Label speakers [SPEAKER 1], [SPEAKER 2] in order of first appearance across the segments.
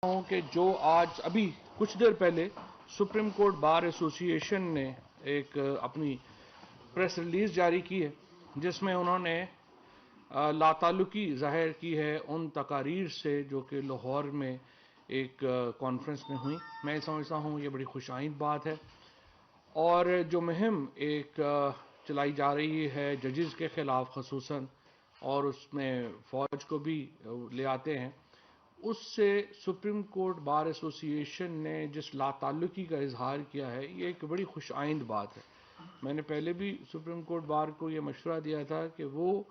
[SPEAKER 1] ہوں کہ جو آج ابھی کچھ دیر پہلے سپریم کورٹ بار ایسوسی ایشن نے ایک اپنی پریس ریلیز جاری کی ہے جس میں انہوں نے لاتعلقی ظاہر کی ہے ان تقاریر سے جو کہ لاہور میں ایک کانفرنس میں ہوئی. میں سمجھتا ہوں یہ بڑی خوش آئند بات ہے اور جو مہم ایک چلائی جا رہی ہے ججز کے خلاف خصوصاً اور اس میں فوج کو بھی لے آتے ہیں، اس سے سپریم کورٹ بار ایسوسی ایشن نے جس لاتعلقی کا اظہار کیا ہے یہ ایک بڑی خوش آئند بات ہے. میں نے پہلے بھی سپریم کورٹ بار کو یہ مشورہ دیا تھا کہ وہ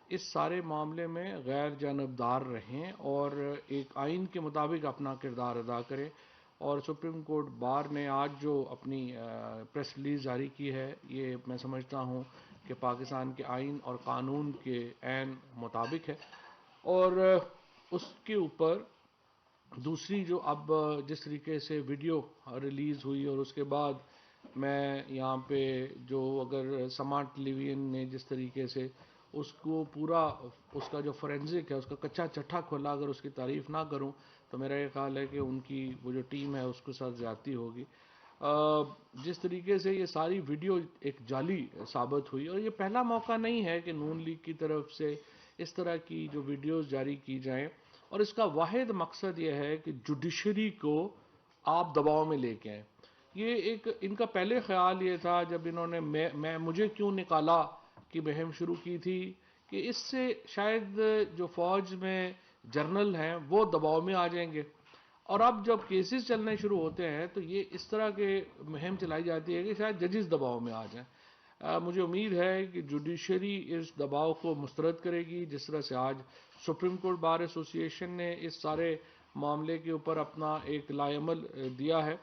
[SPEAKER 1] اس سارے معاملے میں غیر جانبدار رہیں اور ایک آئین کے مطابق اپنا کردار ادا کریں، اور سپریم کورٹ بار نے آج جو اپنی پریس ریلیز جاری کی ہے یہ میں سمجھتا ہوں کہ پاکستان کے آئین اور قانون کے عین مطابق ہے. اور اس کے اوپر دوسری جو اب جس طریقے سے ویڈیو ریلیز ہوئی اور اس کے بعد میں یہاں پہ جو اگر سماعت ٹیلی ویژن نے جس طریقے سے اس کو پورا اس کا جو فورینزک ہے اس کا کچا چٹھا کھولا، اگر اس کی تعریف نہ کروں تو میرا یہ خیال ہے کہ ان کی وہ جو ٹیم ہے اس کے ساتھ زیادتی ہوگی. جس طریقے سے یہ ساری ویڈیو ایک جعلی ثابت ہوئی، اور یہ پہلا موقع نہیں ہے کہ نون لیگ کی طرف سے اس طرح کی جو ویڈیوز جاری کی جائیں، اور اس کا واحد مقصد یہ ہے کہ جوڈیشری کو آپ دباؤ میں لے کے آئیں. یہ ایک ان کا پہلے خیال یہ تھا جب انہوں نے میں مجھے کیوں نکالا کی مہم شروع کی تھی کہ اس سے شاید جو فوج میں جرنل ہیں وہ دباؤ میں آ جائیں گے، اور اب جب کیسز چلنے شروع ہوتے ہیں تو یہ اس طرح کے مہم چلائی جاتی ہے کہ شاید ججز دباؤ میں آ جائیں. مجھے امید ہے کہ جوڈیشری اس دباؤ کو مسترد کرے گی، جس طرح سے آج سپریم کورٹ بار ایسوسی ایشن نے اس سارے معاملے کے اوپر اپنا ایک لائے عمل دیا ہے.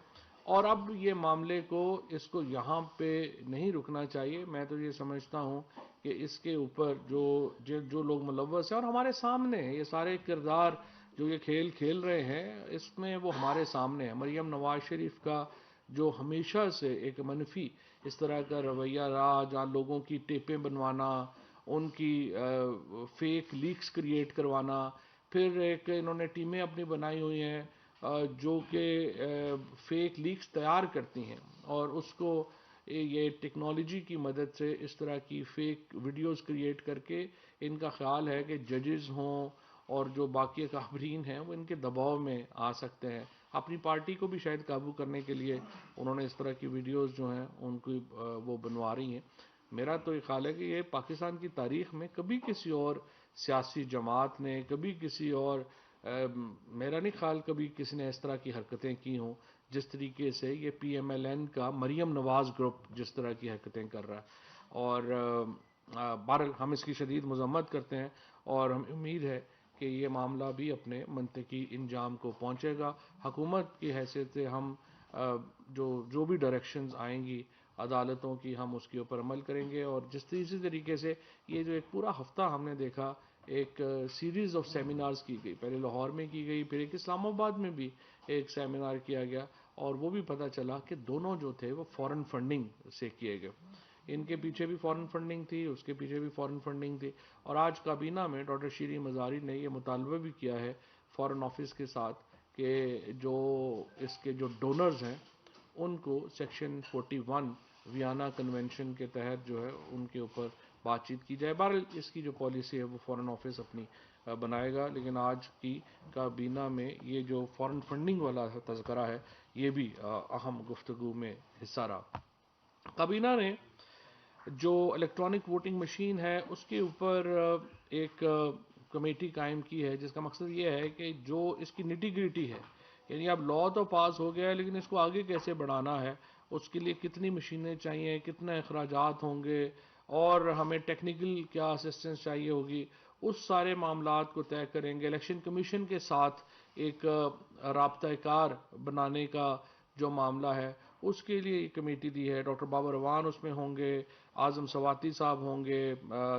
[SPEAKER 1] اور اب یہ معاملے کو اس کو یہاں پہ نہیں رکنا چاہیے. میں تو یہ سمجھتا ہوں کہ اس کے اوپر جو لوگ ملوث ہیں اور ہمارے سامنے ہیں، یہ سارے کردار جو یہ کھیل کھیل رہے ہیں اس میں وہ ہمارے سامنے ہیں. مریم نواز شریف کا جو ہمیشہ سے ایک منفی اس طرح کا رویہ رہا، جہاں لوگوں کی ٹیپیں بنوانا، ان کی فیک لیکس کریٹ کروانا، پھر ایک انہوں نے ٹیمیں اپنی بنائی ہوئی ہیں جو کہ فیک لیکس تیار کرتی ہیں، اور اس کو یہ ٹیکنالوجی کی مدد سے اس طرح کی فیک ویڈیوز کریٹ کر کے ان کا خیال ہے کہ ججز ہوں اور جو باقی کابرین ہیں وہ ان کے دباؤ میں آ سکتے ہیں. اپنی پارٹی کو بھی شاید قابو کرنے کے لیے انہوں نے اس طرح کی ویڈیوز جو ہیں ان کو وہ بنوا رہی ہیں. میرا تو یہ خیال ہے کہ یہ پاکستان کی تاریخ میں کبھی کسی اور سیاسی جماعت نے، کبھی کسی اور میرا نہیں خیال کبھی کسی نے اس طرح کی حرکتیں کی ہوں جس طریقے سے یہ پی ایم ایل این کا مریم نواز گروپ جس طرح کی حرکتیں کر رہا ہے. اور بہرحال ہم اس کی شدید مذمت کرتے ہیں اور ہمیں امید ہے کہ یہ معاملہ بھی اپنے منطقی انجام کو پہنچے گا. حکومت کی حیثیت سے ہم جو بھی ڈائریکشنز آئیں گی عدالتوں کی، ہم اس کے اوپر عمل کریں گے. اور اسی طریقے سے یہ جو ایک پورا ہفتہ ہم نے دیکھا ایک سیریز آف سیمینارز کی گئی، پہلے لاہور میں کی گئی، پھر ایک اسلام آباد میں بھی ایک سیمینار کیا گیا، اور وہ بھی پتہ چلا کہ دونوں جو تھے وہ فورن فنڈنگ سے کیے گئے. ان کے پیچھے بھی فورن فنڈنگ تھی، اس کے پیچھے بھی فورن فنڈنگ تھی. اور آج کابینہ میں ڈاکٹر شیریں مزاری نے یہ مطالبہ بھی کیا ہے فورن آفس کے ساتھ کہ جو اس کے جو ڈونرز ہیں ان کو سیکشن 41 ویانا کنونشن کے تحت جو ہے ان کے اوپر بات چیت کی جائے. بہرحال اس کی جو پالیسی ہے وہ فورن آفس اپنی بنائے گا، لیکن آج کی کابینہ میں یہ جو فورن فنڈنگ والا تذکرہ ہے یہ بھی اہم گفتگو میں حصہ رہا. کابینہ نے جو الیکٹرانک ووٹنگ مشین ہے اس کے اوپر ایک کمیٹی قائم کی ہے جس کا مقصد یہ ہے کہ جو اس کی نٹی گریٹی ہے، یعنی اب لا تو پاس ہو گیا ہے لیکن اس کو آگے کیسے بڑھانا ہے، اس کے لیے کتنی مشینیں چاہیے، کتنے اخراجات ہوں گے، اور ہمیں ٹیکنیکل کیا اسسٹنس چاہیے ہوگی، اس سارے معاملات کو طے کریں گے. الیکشن کمیشن کے ساتھ ایک رابطہ کار بنانے کا جو معاملہ ہے اس کے لیے یہ کمیٹی دی ہے. ڈاکٹر بابر روان اس میں ہوں گے، اعظم سواتی صاحب ہوں گے،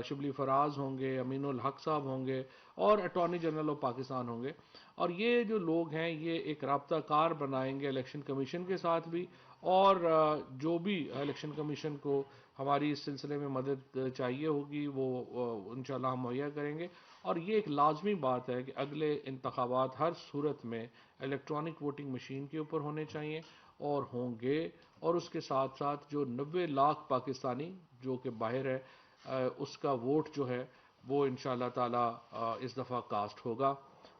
[SPEAKER 1] شبلی فراز ہوں گے، امین الحق صاحب ہوں گے، اور اٹارنی جنرل آف پاکستان ہوں گے. اور یہ جو لوگ ہیں یہ ایک رابطہ کار بنائیں گے الیکشن کمیشن کے ساتھ بھی، اور جو بھی الیکشن کمیشن کو ہماری اس سلسلے میں مدد چاہیے ہوگی وہ انشاءاللہ ہم مہیا کریں گے. اور یہ ایک لازمی بات ہے کہ اگلے انتخابات ہر صورت میں الیکٹرانک ووٹنگ مشین کے اوپر ہونے چاہیے اور ہوں گے، اور اس کے ساتھ ساتھ جو 90 لاکھ پاکستانی جو کہ باہر ہے اس کا ووٹ جو ہے وہ انشاءاللہ تعالی اس دفعہ کاسٹ ہوگا.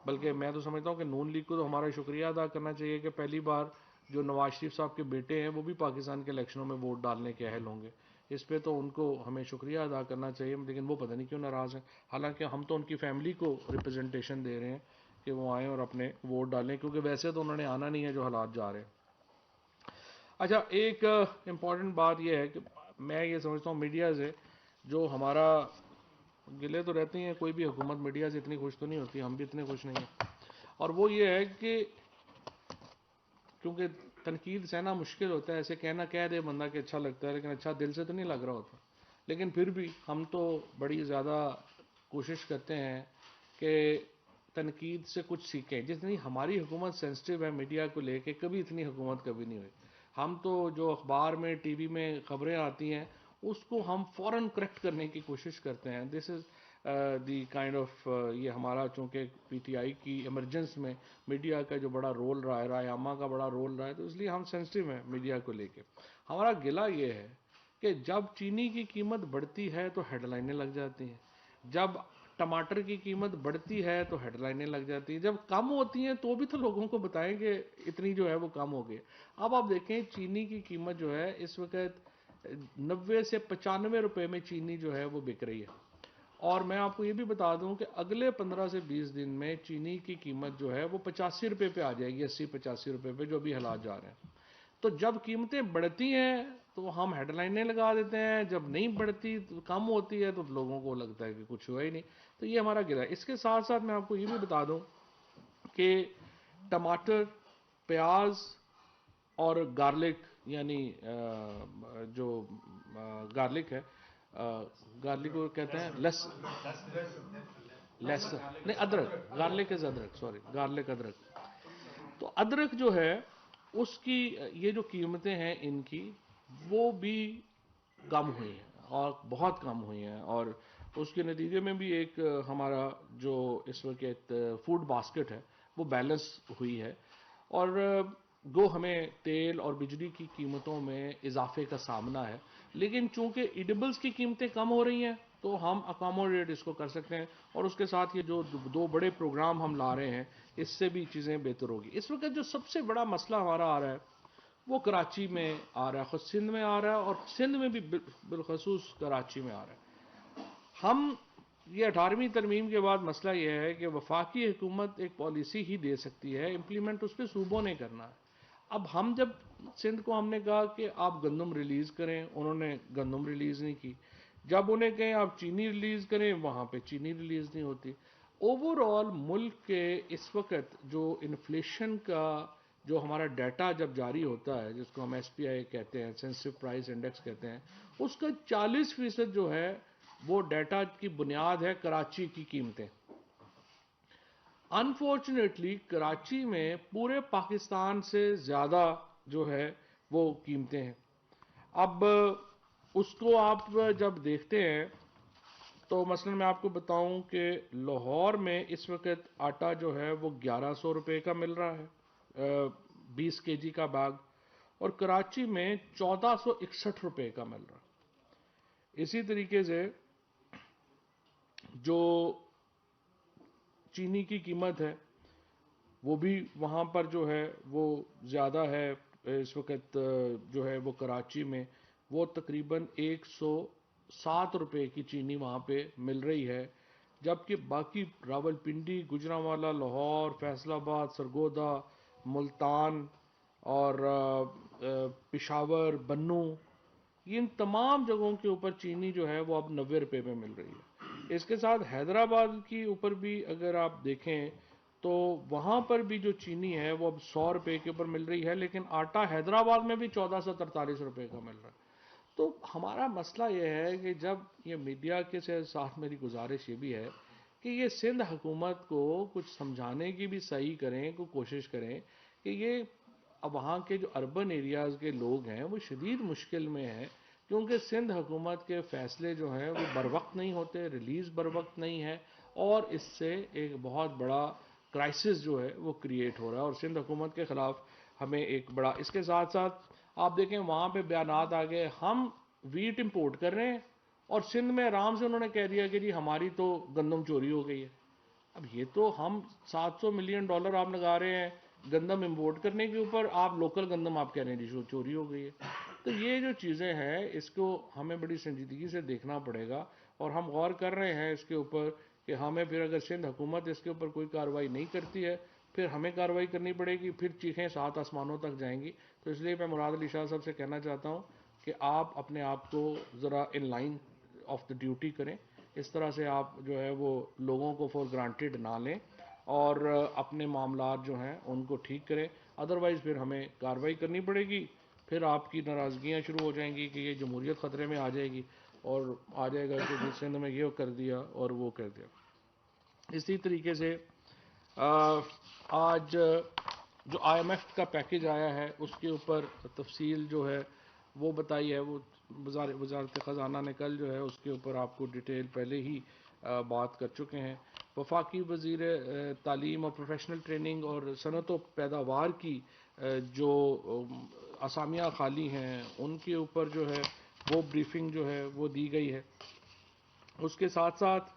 [SPEAKER 1] بلکہ میں تو سمجھتا ہوں کہ نون لیگ کو تو ہمارا شکریہ ادا کرنا چاہیے کہ پہلی بار جو نواز شریف صاحب کے بیٹے ہیں وہ بھی پاکستان کے الیکشنوں میں ووٹ ڈالنے کے اہل ہوں گے. اس پہ تو ان کو ہمیں شکریہ ادا کرنا چاہیے، لیکن وہ پتہ نہیں کیوں ناراض ہیں، حالانکہ ہم تو ان کی فیملی کو ریپرزنٹیشن دے رہے ہیں کہ وہ آئیں اور اپنے ووٹ ڈالیں، کیونکہ ویسے تو انہوں نے آنا نہیں ہے جو حالات جا رہے ہیں. اچھا، ایک امپورٹنٹ بات یہ ہے کہ میں یہ سمجھتا ہوں میڈیا سے جو ہمارا گلے تو رہتے ہیں، کوئی بھی حکومت میڈیا سے اتنی خوش تو نہیں ہوتی، ہم بھی اتنے خوش نہیں ہیں، اور وہ یہ ہے کہ کیونکہ تنقید سہنا مشکل ہوتا ہے، ایسے کہنا کہہ دے بندہ کہ اچھا لگتا ہے، لیکن اچھا دل سے تو نہیں لگ رہا ہوتا. لیکن پھر بھی ہم تو بڑی زیادہ کوشش کرتے ہیں کہ تنقید سے کچھ سیکھیں. جتنی ہماری حکومت سینسٹیو ہے میڈیا کو لے کے، کبھی اتنی حکومت کبھی نہیں ہوئی. ہم تو جو اخبار میں ٹی وی میں خبریں آتی ہیں اس کو ہم فوراً کریکٹ کرنے کی کوشش کرتے ہیں. دس از دی کائنڈ آف یہ ہمارا چونکہ پی ٹی آئی کی ایمرجنس میں میڈیا کا جو بڑا رول رہا ہے، رائے عامہ کا بڑا رول رہا ہے، تو اس لیے ہم سینسٹیو ہیں میڈیا کو لے کے. ہمارا گلہ یہ ہے کہ جب چینی کی قیمت بڑھتی ہے تو ہیڈ لائنیں لگ جاتی ہیں، جب ٹماٹر کی قیمت بڑھتی ہے تو ہیڈ لائنیں لگ جاتی ہیں، جب کم ہوتی ہیں تو بھی تو لوگوں کو بتائیں کہ اتنی جو ہے وہ کم ہو گئی. اب آپ دیکھیں چینی کی قیمت جو ہے اس وقت 90 سے 95 روپے میں چینی جو ہے وہ بک رہی ہے. اور میں آپ کو یہ بھی بتا دوں کہ اگلے 15 سے 20 دن میں چینی کی قیمت جو ہے وہ 85 روپے پہ آ جائے گی، 80-85 روپے پہ، جو بھی حالات جا رہے ہیں. تو جب قیمتیں بڑھتی ہیں تو ہم ہیڈ لائنیں لگا دیتے ہیں، جب نہیں بڑھتی کم ہوتی ہے تو لوگوں کو لگتا ہے کہ کچھ ہوا ہی نہیں. تو یہ ہمارا گرا ہے. اس کے ساتھ ساتھ میں آپ کو یہ بھی بتا دوں کہ ٹماٹر، پیاز اور گارلک، یعنی جو گارلک ہے، گارلک کو کہتے ہیں لیسن نہیں، ادرک، گارلک از ادرک، سوری، گارلک ادرک. تو ادرک جو ہے اس کی یہ جو قیمتیں ہیں ان کی وہ بھی کم ہوئی ہیں اور بہت کم ہوئی ہیں، اور اس کے نتیجے میں بھی ایک ہمارا جو اس وقت فوڈ باسکٹ ہے وہ بیلنس ہوئی ہے. اور گو ہمیں تیل اور بجلی کی قیمتوں میں اضافے کا سامنا ہے، لیکن چونکہ ایڈیبلز کی قیمتیں کم ہو رہی ہیں تو ہم اکاموڈیٹ اس کو کر سکتے ہیں. اور اس کے ساتھ یہ جو 2 بڑے پروگرام ہم لا رہے ہیں اس سے بھی چیزیں بہتر ہوگی. اس وقت جو سب سے بڑا مسئلہ ہمارا آ رہا ہے وہ کراچی میں آ رہا ہے، خود سندھ میں آ رہا ہے، اور سندھ میں بھی بالخصوص کراچی میں آ رہا ہے. ہم یہ 18ویں ترمیم کے بعد مسئلہ یہ ہے کہ وفاقی حکومت ایک پالیسی ہی دے سکتی ہے، امپلیمنٹ اس پہ صوبوں نے کرنا ہے. اب ہم جب سندھ کو ہم نے کہا کہ آپ گندم ریلیز کریں، انہوں نے گندم ریلیز نہیں کی. جب انہیں کہیں آپ چینی ریلیز کریں، وہاں پہ چینی ریلیز نہیں ہوتی. اوور آل ملک کے اس وقت جو انفلیشن کا جو ہمارا ڈیٹا جب جاری ہوتا ہے، جس کو ہم ایس پی آئی کہتے ہیں، سینسٹیو پرائس انڈیکس کہتے ہیں، اس کا 40% جو ہے وہ ڈیٹا کی بنیاد ہے کراچی کی قیمتیں. انفارچونیٹلی کراچی میں پورے پاکستان سے زیادہ جو ہے وہ قیمتیں ہیں. اب اس کو آپ جب دیکھتے ہیں تو مثلا میں آپ کو بتاؤں کہ لاہور میں اس وقت آٹا جو ہے وہ 1100 روپے کا مل رہا ہے، 20 کے جی کا بیگ، اور کراچی میں 1461 روپے کا مل رہا ہے. اسی طریقے سے جو چینی کی قیمت ہے وہ بھی وہاں پر جو ہے وہ زیادہ ہے. اس وقت جو ہے وہ کراچی میں وہ تقریباً 107 روپے کی چینی وہاں پہ مل رہی ہے، جبکہ باقی راولپنڈی، گوجرانوالہ، لاہور، فیصل آباد، سرگودا، ملتان اور پشاور، بنوں، ان تمام جگہوں کے اوپر چینی جو ہے وہ اب 90 روپے میں مل رہی ہے. اس کے ساتھ حیدرآباد کی اوپر بھی اگر آپ دیکھیں تو وہاں پر بھی جو چینی ہے وہ اب 100 روپے کے اوپر مل رہی ہے، لیکن آٹا حیدرآباد میں بھی 1443 روپے کا مل رہا ہے. تو ہمارا مسئلہ یہ ہے کہ جب یہ میڈیا کے ساتھ میری گزارش یہ بھی ہے کہ یہ سندھ حکومت کو کچھ سمجھانے کی بھی صحیح کریں، کوئی کوشش کریں کہ یہ وہاں کے جو اربن ایریاز کے لوگ ہیں وہ شدید مشکل میں ہیں، کیونکہ سندھ حکومت کے فیصلے جو ہیں وہ بر وقت نہیں ہوتے، ریلیز بر وقت نہیں ہے، اور اس سے ایک بہت بڑا کرائسس جو ہے وہ کریٹ ہو رہا ہے اور سندھ حکومت کے خلاف ہمیں ایک بڑا. اس کے ساتھ ساتھ آپ دیکھیں وہاں پہ بیانات آ گئے ہم ویٹ امپورٹ کر رہے ہیں اور سندھ میں آرام سے انہوں نے کہہ دیا کہ جی ہماری تو گندم چوری ہو گئی ہے. اب یہ تو ہم $700 ملین آپ لگا رہے ہیں گندم امپورٹ کرنے کے اوپر, آپ لوکل گندم آپ کہہ رہے ہیں جی چوری ہو گئی ہے. تو یہ جو چیزیں ہیں اس کو ہمیں بڑی سنجیدگی سے دیکھنا پڑے گا اور ہم غور کر رہے ہیں اس کے اوپر کہ ہمیں پھر اگر سندھ حکومت اس کے اوپر کوئی کارروائی نہیں کرتی ہے پھر ہمیں کارروائی کرنی پڑے گی, پھر چیخیں 7 آسمانوں تک جائیں گی. تو اس لیے میں مراد علی شاہ صاحب سے کہنا چاہتا ہوں کہ آپ اپنے آپ کو ذرا in line of the duty کریں, اس طرح سے آپ جو ہے وہ لوگوں کو فور گرانٹیڈ نہ لیں اور اپنے معاملات جو ہیں ان کو ٹھیک کریں, ادروائز پھر ہمیں کارروائی کرنی پڑے گی. پھر آپ کی ناراضگیاں شروع ہو جائیں گی کہ یہ جمہوریت خطرے میں آ جائے گی اور آ جائے گا کہ سندھ میں یہ کر دیا اور وہ کر دیا. اسی طریقے سے آج جو IMF کا پیکج آیا ہے اس کے اوپر تفصیل جو ہے وہ بتائی ہے, وہ وزارت خزانہ نے کل جو ہے اس کے اوپر آپ کو ڈیٹیل پہلے ہی بات کر چکے ہیں. وفاقی وزیر تعلیم اور پروفیشنل ٹریننگ اور صنعت و پیداوار کی جو اسامیاں خالی ہیں ان کے اوپر جو ہے وہ بریفنگ جو ہے وہ دی گئی ہے. اس کے ساتھ ساتھ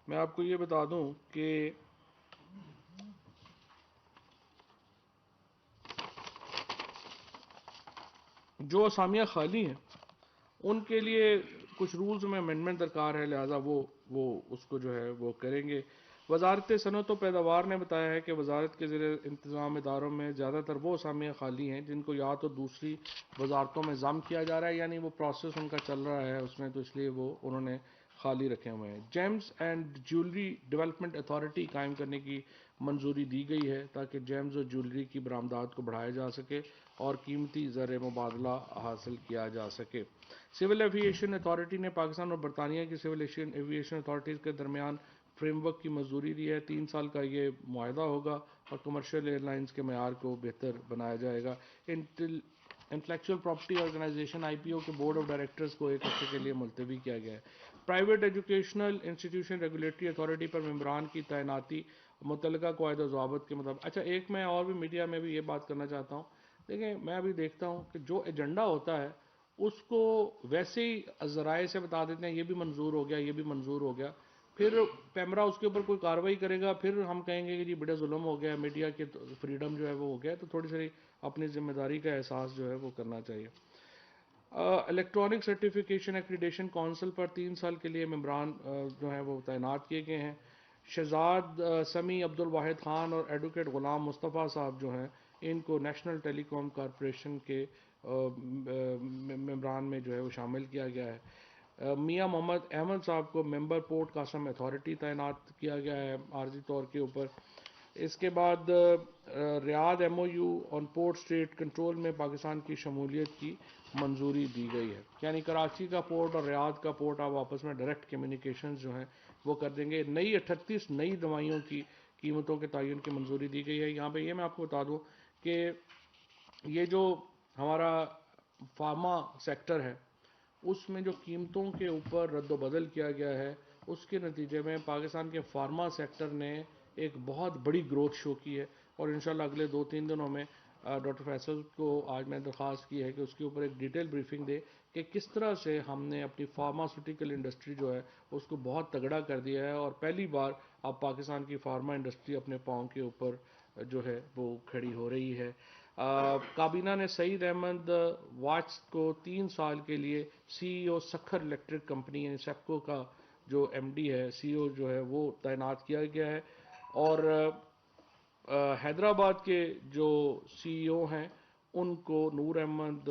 [SPEAKER 1] میں آپ کو یہ بتا دوں کہ جو اسامیاں خالی ہیں ان کے لیے کچھ رولز میں امینڈمنٹ درکار ہے, لہٰذا وہ اس کو جو ہے وہ کریں گے. وزارت صنعت و پیداوار نے بتایا ہے کہ وزارت کے زیر انتظام اداروں میں زیادہ تر وہ اسامیاں خالی ہیں جن کو یا تو دوسری وزارتوں میں ضم کیا جا رہا ہے, یعنی وہ پروسیس ان کا چل رہا ہے اس میں, تو اس لیے وہ انہوں نے خالی رکھے ہوئے ہیں. James and jewellery development authority قائم کرنے کی منظوری دی گئی ہے تاکہ جیمز اور جیولری کی برآمدات کو بڑھایا جا سکے اور قیمتی زر مبادلہ حاصل کیا جا سکے. سول ایویشن اتھارٹی نے پاکستان اور برطانیہ کی سول ایویشن اتھارٹیز کے درمیان فریم ورک کی منظوری دی ہے. 3 سال کا یہ معاہدہ ہوگا اور کمرشل ایئر لائنز کے معیار کو بہتر بنایا جائے گا. انٹلیکچوئل پراپرٹی آرگنائزیشن IPO کے بورڈ آف ڈائریکٹرز کو 1 ہفتے کے لیے ملتوی کیا گیا ہے. Private educational institution regulatory authority پر ممبران کی تعیناتی متعلقہ قواعد و ضوابط کے مطابق. اچھا, ایک میں اور بھی میڈیا میں بھی یہ بات کرنا چاہتا ہوں. دیکھیں میں ابھی دیکھتا ہوں کہ جو ایجنڈا ہوتا ہے اس کو ویسے ہی ذرائع سے بتا دیتے ہیں یہ بھی منظور ہو گیا یہ بھی منظور ہو گیا, پھر پیمرا اس کے اوپر کوئی کارروائی کرے گا پھر ہم کہیں گے کہ جی بڑا ظلم ہو گیا, میڈیا کی فریڈم جو ہے وہ ہو گیا. تو تھوڑی سی اپنی ذمہ داری کا احساس جو ہے وہ کرنا چاہیے. الیکٹرانک سرٹیفکیشن ایکریڈیشن کونسل پر 3 سال کے لیے ممبران جو ہیں وہ تعینات کیے گئے ہیں. شہزاد سمیع عبد الواحد خان اور ایڈوکیٹ غلام مصطفیٰ صاحب جو ہیں ان کو نیشنل ٹیلی کام کارپوریشن کے ممبران میں جو ہے وہ شامل کیا گیا ہے. میاں محمد احمد صاحب کو ممبر پورٹ کاسٹم اتھارٹی تعینات کیا گیا ہے عارضی طور کے اوپر. اس کے بعد ریاض MOU آن پورٹ اسٹریٹ کنٹرول میں پاکستان کی شمولیت کی منظوری دی گئی ہے, یعنی کراچی کا پورٹ اور ریاض کا پورٹ آپ آپس میں ڈائریکٹ کمیونیکیشنز جو ہیں وہ کر دیں گے. 38 نئی دوائیوں کی قیمتوں کے تعین کی منظوری دی گئی ہے. یہاں پہ یہ میں آپ کو بتا دوں کہ یہ جو ہمارا فارما سیکٹر ہے اس میں جو قیمتوں کے اوپر رد و بدل کیا گیا ہے اس کے نتیجے میں پاکستان کے فارما سیکٹر نے ایک بہت بڑی گروتھ شو کی ہے اور انشاءاللہ اگلے 2-3 دنوں میں ڈاکٹر فیصل کو آج میں درخواست کی ہے کہ اس کے اوپر ایک ڈیٹیل بریفنگ دے کہ کس طرح سے ہم نے اپنی فارماسیوٹیکل انڈسٹری جو ہے اس کو بہت تگڑا کر دیا ہے اور پہلی بار اب پاکستان کی فارما انڈسٹری اپنے پاؤں کے اوپر جو ہے وہ کھڑی ہو رہی ہے. کابینہ نے سعید احمد واچ کو 3 سال کے لیے CEO سکھر الیکٹرک کمپنی یعنی سیپکو کا جو MD ہے CEO جو ہے وہ تعینات کیا گیا ہے. اور حیدرآباد کے جو CEO ہیں ان کو نور احمد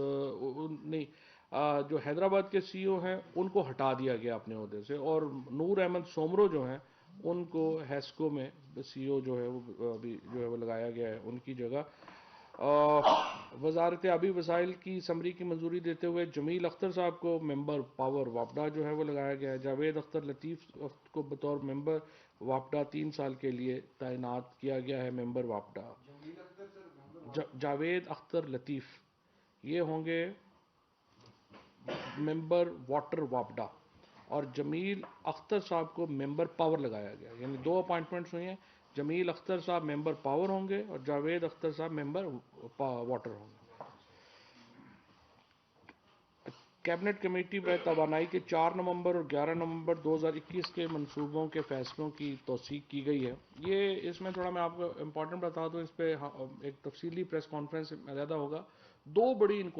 [SPEAKER 1] جو حیدرآباد کے CEO ہیں ان کو ہٹا دیا گیا اپنے عہدے سے اور نور احمد سومرو جو ہیں ان کو ہیسکو میں CEO جو ہے وہ ابھی جو ہے وہ لگایا گیا ہے ان کی جگہ. وزارت آبی وسائل کی سمری کی منظوری دیتے ہوئے جمیل اختر صاحب کو ممبر پاور وابڈا جو ہے وہ لگایا گیا ہے. جاوید اختر لطیف کو بطور ممبر وابڈا 3 سال کے لیے تعینات کیا گیا ہے. ممبر وابڈا جاوید اختر لطیف یہ ہوں گے ممبر واٹر وابڈا. اور جمیل اختر صاحب کو ممبر پاور لگایا گیا. یعنی 2 اپائنٹمنٹس ہوئی ہیں. جمیل اختر صاحب ممبر پاور ہوں گے اور جاوید اختر صاحب ممبر واٹر ہوں گے. کیبنٹ کمیٹی میں توانائی کے 4 نومبر اور 11 نومبر 2021 کے منصوبوں کے فیصلوں کی توثیق کی گئی ہے. یہ اس میں تھوڑا میں آپ کو امپورٹنٹ بتا دوں, اس پہ ایک تفصیلی پریس کانفرنس علیحدہ ہوگا. 2 بڑی